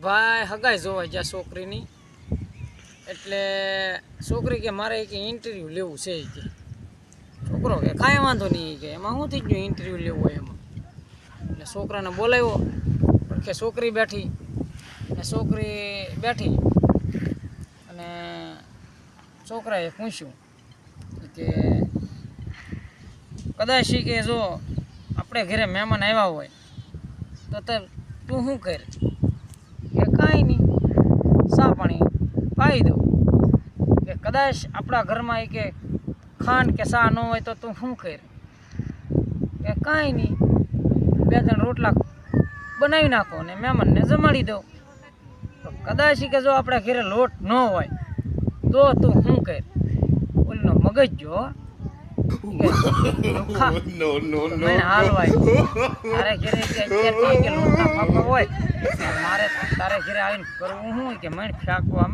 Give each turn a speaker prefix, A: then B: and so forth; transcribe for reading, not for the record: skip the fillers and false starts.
A: ભાઈ હગાઈ જોવા જ્યાં છોકરીની એટલે છોકરી કે મારે કે ઇન્ટરવ્યૂ લેવું છે કે છોકરો કે કાંઈ વાંધો નહીં કે એમાં શું થઈ ગયું ઇન્ટરવ્યૂ લેવું હોય એમાં એટલે છોકરાને બોલાવ્યો કે છોકરી બેઠી અને છોકરાએ પૂછ્યું કે કદાચ કે જો આપણે ઘરે મહેમાન આવ્યા હોય તો તું શું કર કે કાંઈ નહીં ચા પાણી પાઈ દઉં કે કદાચ આપણા ઘરમાં કે ખાંડ કે ચા ન હોય તો તું શું કર કે કાંઈ નહીં 2-3 રોટલા બનાવી નાખો ને મહેમાનને જમાડી દઉં તો કદાચ કે જો આપણા ઘરે લોટ ન હોય તો તું શું કર ઓલીનો મગજ જો તારે ઘરે કે લોટના ફાફા હોય મારે તારે ઘરે આવીને કરવું શું કે મણ ફેંકવા